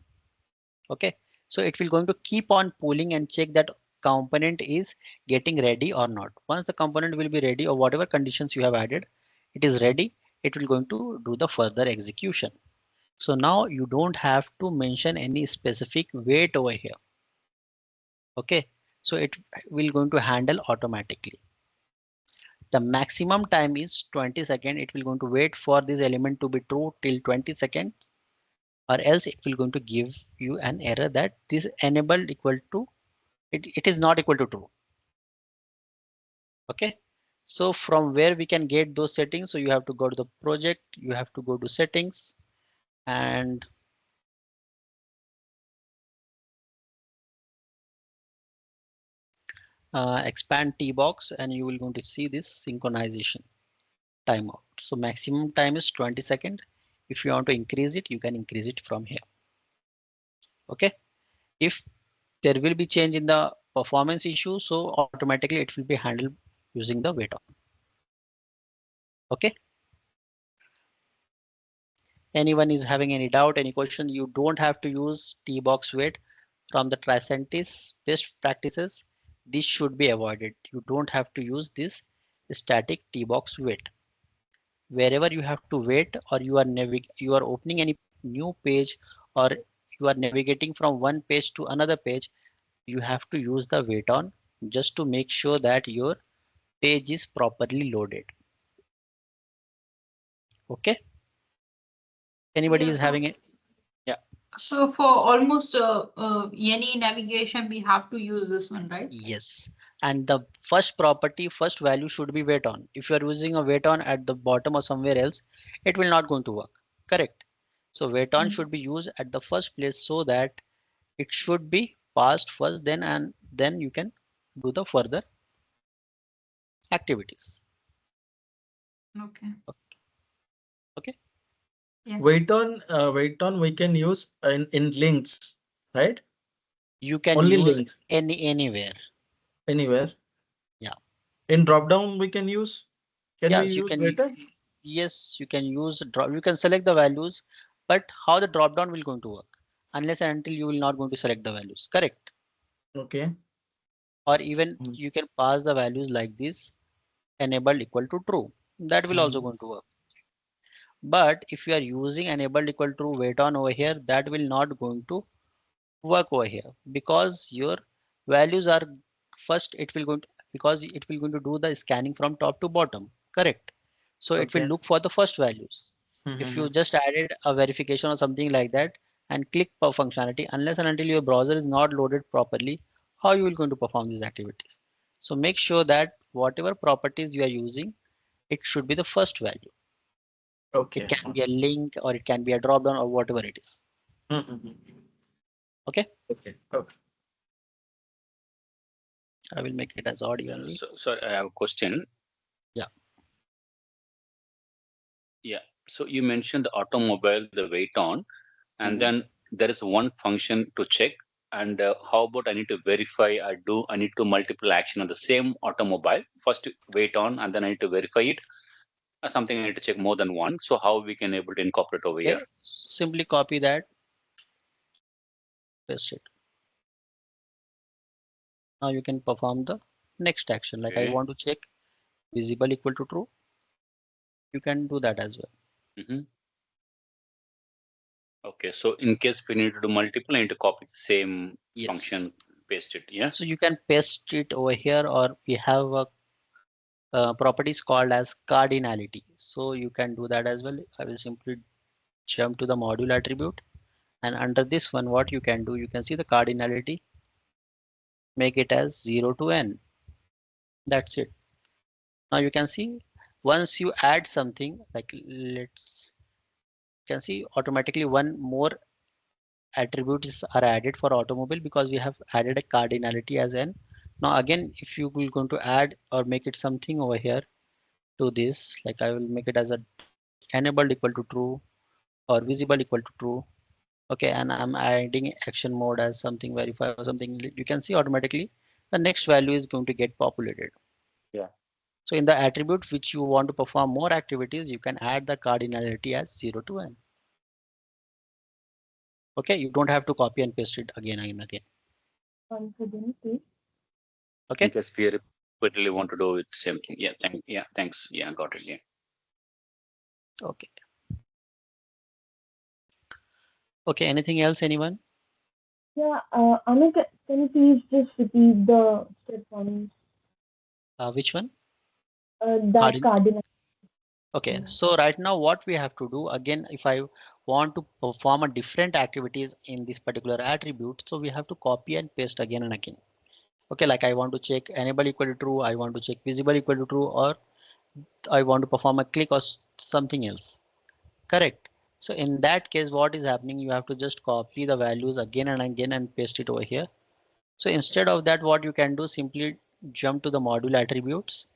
Okay, so it will going to keep on pulling and check that component is getting ready or not. Once the component will be ready, or whatever conditions you have added, it is ready, it will going to do the further execution. So now you don't have to mention any specific wait over here. Okay, so it will going to handle automatically. The maximum time is 20 seconds. It will going to wait for this element to be true till 20 seconds, or else it will going to give you an error that this enabled equal to it is not equal to true. Okay, so from where we can get those settings? So you have to go to the project, you have to go to settings, and expand T-box, and you will going to see this synchronization timeout. So maximum time is 20 seconds. If you want to increase it, you can increase it from here. Okay, if there will be change in the performance issue, so automatically it will be handled using the wait on. Okay, anyone is having any doubt, any question? You don't have to use T-box wait from the Tricentis best practices. This should be avoided. You don't have to use this static T-box wait. Wherever you have to wait, or you are opening any new page, or you are navigating from one page to another page, you have to use the wait on, just to make sure that your page is properly loaded. Okay, anybody Yeah, is having it? Yeah. So for almost any navigation, we have to use this one, right? Yes, and the first property, first value should be wait on. If you are using a wait on at the bottom or somewhere else, it will not going to work. Correct. So wait on should be used at the first place, so that it should be passed first, then and then you can do the further activities. Okay. Okay. Yeah. Wait on we can use in links, right? You can Only use links anywhere. anywhere. Yeah. In drop down we can use. Can we Yes, you use can. wait on? Yes, you can use drop. You can select the values, but how the drop down will going to work? Unless and until you will not going to select the values. Correct. Okay. Or even Mm. you can pass the values like this, enabled equal to true. That will also going to work. But if you are using enabled equal to wait on over here, that will not going to work over here, because your values are first, it will going to, because it will going to do the scanning from top to bottom. Correct. So it will Okay. look for the first values. If you Mhm. just added a verification or something like that and click per functionality, unless and until your browser is not loaded properly, how you will going to perform these activities? So make sure that whatever properties you are using, it should be the first value. It Okay. can be a link, or it can be a drop down, or whatever it is. Mhm. Okay, Okay. Okay. I will make it as audio only. So I have a question. Yeah. Yeah. So you mentioned the automobile, the wait on, and Mhm. then there is one function to check. And how about I need to verify? I need to multiple action on the same automobile. First wait on, and then I need to verify it. Something I need to check more than one. So how we can able to incorporate over here? Okay, simply copy that, paste it. Now you can perform the next action. Like I Okay. want to check visible equal to true. You can do that as well. Mm-hmm. Okay, so in case we need to do multiple, I need to copy the same Yes. function, paste it. Yes. So you can paste it over here, or we have a properties called as cardinality. So you can do that as well. I will simply jump to the module attribute, and under this one, what you can do, you can see the cardinality, make it as 0 to n. That's it. Now you can see once you add something like you can see automatically one more attributes are added for automobile because we have added a cardinality as n. Now again, if you will going to add or make it something over here to this, like I will make it as a enabled equal to true or visible equal to true. Okay, and I'm adding action mode as something verify or something. You can see automatically the next value is going to get populated. Yeah. So in the attribute which you want to perform more activities, you can add the cardinality as 0 to n. Okay, you don't have to copy and paste it again and again. Once again, please. Okay. Because we repeatedly want to do it same thing. Yeah. Thanks. Yeah. Got it. Yeah. Okay. Okay. Anything else, anyone? Yeah, Amit, can you please just repeat the step one? Which one? That cardinal. Okay, Yeah. so right now what we have to do again, if I want to perform a different activities in this particular attribute, so we have to copy and paste again and again. Okay, like I want to check enable equal to true, I want to check visible equal to true, or I want to perform a click or something else. Correct. So in that case, what is happening? You have to just copy the values again and again and paste it over here. So instead of that, what you can do, simply jump to the module attributes,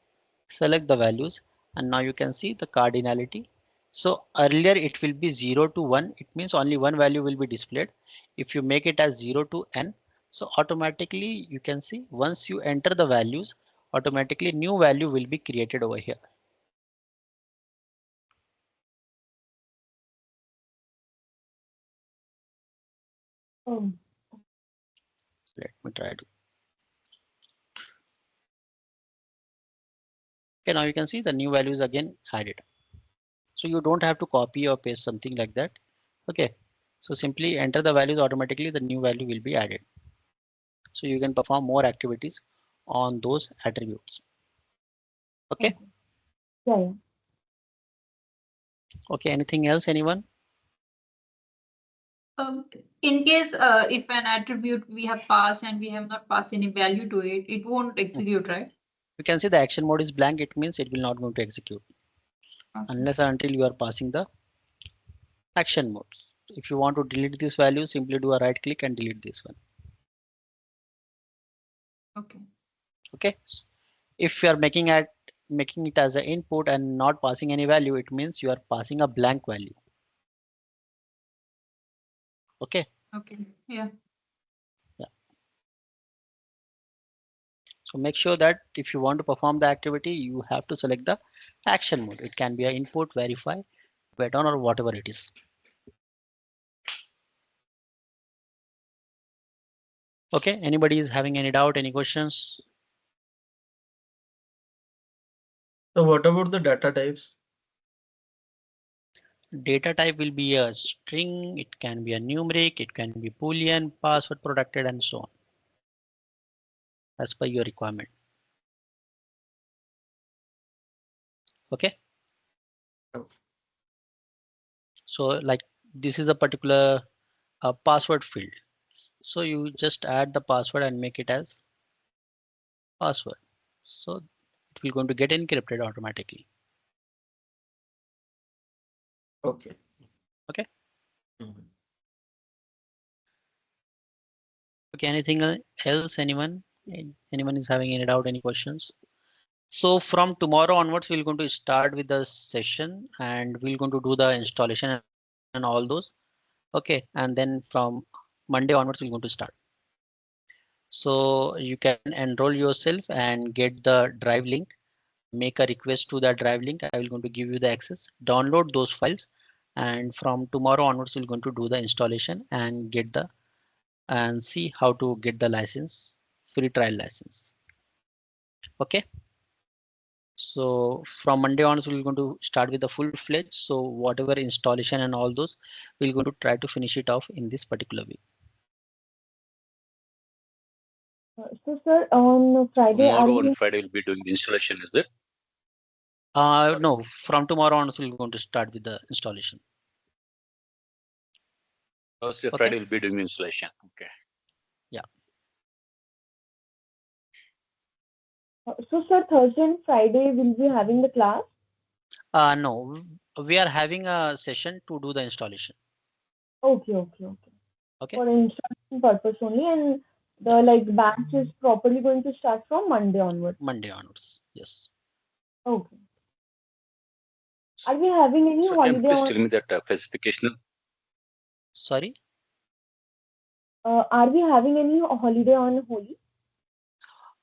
select the values, and now you can see the cardinality. So earlier it will be 0 to 1. It means only one value will be displayed. If you make it as 0 to n, so automatically you can see once you enter the values, automatically new value will be created over here. Oh. Let me try to. Okay, now you can see the new values again added. So you don't have to copy or paste something like that. Okay, so simply enter the values, automatically the new value will be added. So you can perform more activities on those attributes. Okay. Yeah. Okay, anything else, anyone? In case if an attribute we have passed and we have not passed any value to it, it won't execute, right? You can see the action mode is blank. It means it will not going to execute unless and until you are passing the action modes. If you want to delete this value, simply do a right click and delete this one. Okay. Okay. If you are making it as an input and not passing any value, it means you are passing a blank value. Okay. Okay. Yeah. So make sure that if you want to perform the activity, you have to select the action mode. It can be an input, verify, wait on, or whatever it is. Okay, anybody is having any doubt, any questions? So what about the data types? Data type will be a string, it can be a numeric, it can be Boolean, password protected, and so on, as per your requirement. Okay. So like this is a particular password field. So you just add the password and make it as password. So it will going to get encrypted automatically. Okay. Okay. Okay, anything else, anyone? Anyone is having any doubt, any questions? So from tomorrow onwards, we're going to start with the session and we're going to do the installation and all those. Okay, and then from Monday onwards, we're going to start. So you can enroll yourself and get the drive link, make a request to that drive link. I will going to give you the access, download those files. And from tomorrow onwards, we're going to do the installation and get the and see how to get the license, free trial license. Okay. So from Monday onwards, we're going to start with the full-fledged. So whatever installation and all those, we're going to try to finish it off in this particular week. So, sir, on Friday, are Tomorrow we on Friday we'll be doing the installation, is it? No, from tomorrow onwards, we're going to start with the installation. Thursday, Okay. Friday we'll be doing the installation. Okay. so, sir, Thursday and Friday we'll be having the class? No, we are having a session to do the installation. Okay. Okay. For installation purpose only, and the batch is properly going to start from Monday onwards. Monday onwards. Yes. Okay. Are we having any So can you holiday please on? tell me that specification? Sorry. Are we having any holiday on Holi?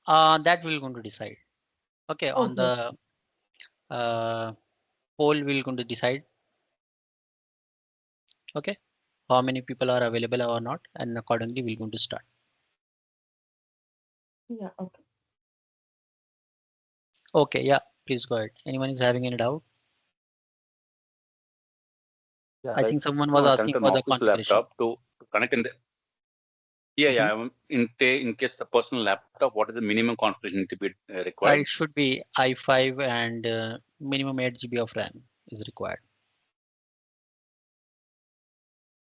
That we're going to decide. Okay. On Okay. the poll, we're going to decide. Okay. How many people are available or not, and accordingly we're going to start. Yeah. Okay. Okay. Yeah. Please go ahead. Anyone is having any doubt? Yeah, I think someone was asking for the configuration. laptop to connect in the. Yeah. In case the personal laptop, what is the minimum configuration need to be required? It should be i5 and minimum 8 GB of RAM is required.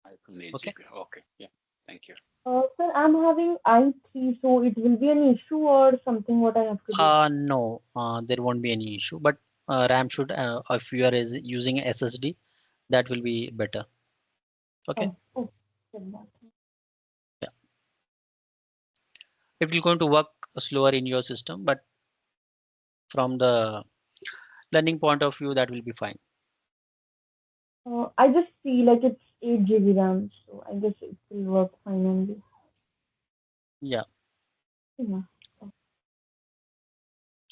iPhone 8 Okay. GB. Okay. Yeah. Thank you. Sir, I'm having i3, so it will be an issue or something what I have to do? No, there won't be any issue, but RAM should, if you are using SSD, that will be better. Okay. Oh, okay. It will going to work slower in your system, but from the learning point of view, that will be fine. I just see like it's 8 GB RAM, so I guess it will work fine only. Yeah. Yeah.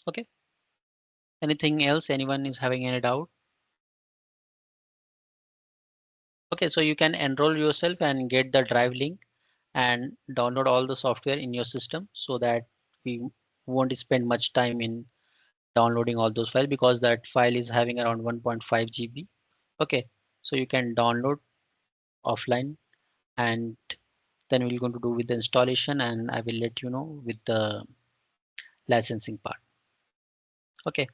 Okay. Anything else? Anyone is having any doubt? Okay, so you can enroll yourself and get the drive link and download all the software in your system so that we won't spend much time in downloading all those files, because that file is having around 1.5 GB. Okay, so you can download offline, and then we're going to do with the installation, and I will let you know with the licensing part. Okay.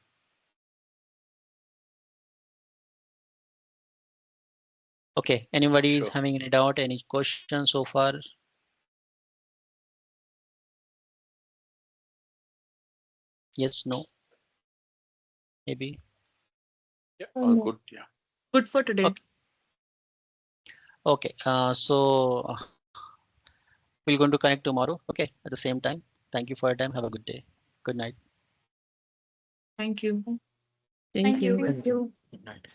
Okay, anybody is Sure. having any doubt, any questions so far? Yes, no, maybe. Yeah. All No. good. Yeah. Good for today. Okay, so we're going to connect tomorrow. Okay, at the same time. Thank you for your time. Have a good day. Good night. Thank you. Thank you. Thank you. Good night.